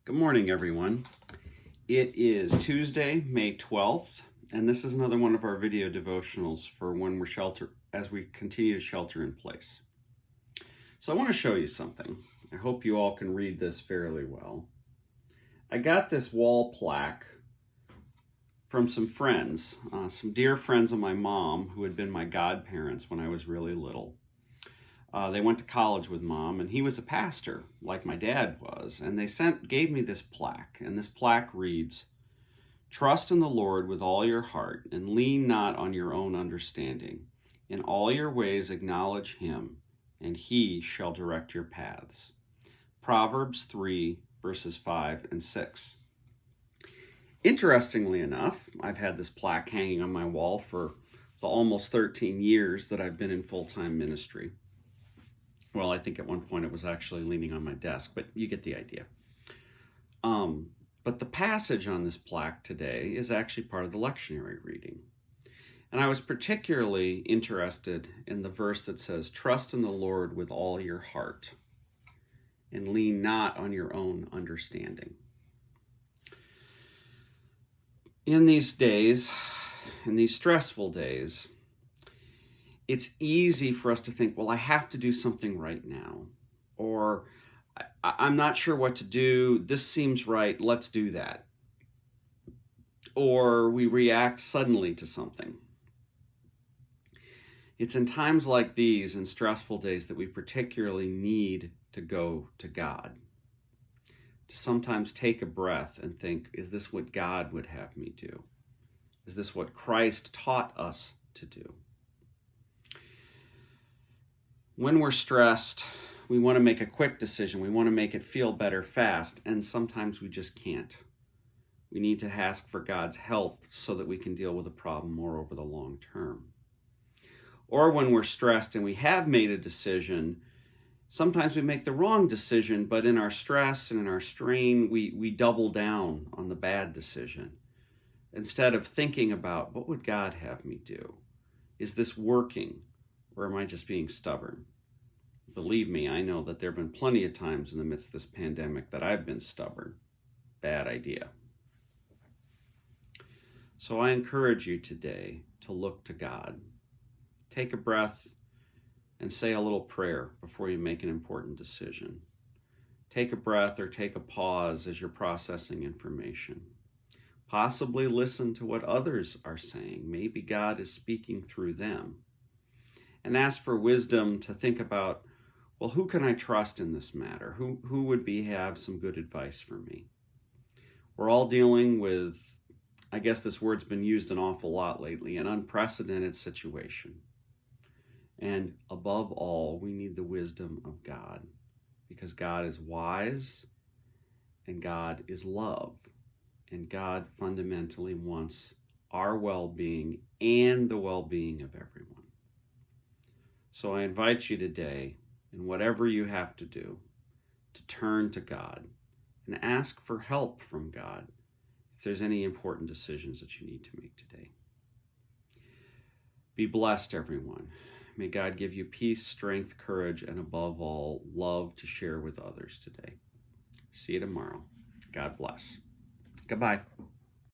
Good morning, everyone. It is Tuesday, May 12th, and this is another one of our video devotionals for when as we continue to shelter in place. So I want to show you something. I hope you all can read this fairly well. I got this wall plaque from some friends, some dear friends of my mom who had been my godparents when I was really little. They went to college with Mom, and he was a pastor, like my dad was, and they gave me this plaque, and this plaque reads, "Trust in the Lord with all your heart, and lean not on your own understanding. In all your ways acknowledge him, and he shall direct your paths." Proverbs 3, verses 5 and 6. Interestingly enough, I've had this plaque hanging on my wall for the almost 13 years that I've been in full-time ministry. Well, I think at one point it was actually leaning on my desk, but you get the idea. But the passage on this plaque today is actually part of the lectionary reading. And I was particularly interested in the verse that says, "Trust in the Lord with all your heart, and lean not on your own understanding." In these days, in these stressful days, it's easy for us to think, well, I have to do something right now, or I'm not sure what to do. This seems right. Let's do that. Or we react suddenly to something. It's in times like these, in stressful days, that we particularly need to go to God, to sometimes take a breath and think, is this what God would have me do? Is this what Christ taught us to do? When we're stressed, we want to make a quick decision. We want to make it feel better fast, and sometimes we just can't. We need to ask for God's help so that we can deal with the problem more over the long term. Or when we're stressed and we have made a decision, sometimes we make the wrong decision, but in our stress and in our strain, we double down on the bad decision. Instead of thinking about, what would God have me do? Is this working? Or am I just being stubborn? Believe me, I know that there have been plenty of times in the midst of this pandemic that I've been stubborn. Bad idea. So I encourage you today to look to God. Take a breath and say a little prayer before you make an important decision. Take a breath or take a pause as you're processing information. Possibly listen to what others are saying. Maybe God is speaking through them. And ask for wisdom to think about, well, who can I trust in this matter? Who would have some good advice for me? We're all dealing with, I guess this word's been used an awful lot lately, an unprecedented situation. And above all, we need the wisdom of God, because God is wise and God is love. And God fundamentally wants our well-being and the well-being of everyone. So I invite you today, in whatever you have to do, to turn to God and ask for help from God if there's any important decisions that you need to make today. Be blessed, everyone. May God give you peace, strength, courage, and above all, love to share with others today. See you tomorrow. God bless. Goodbye.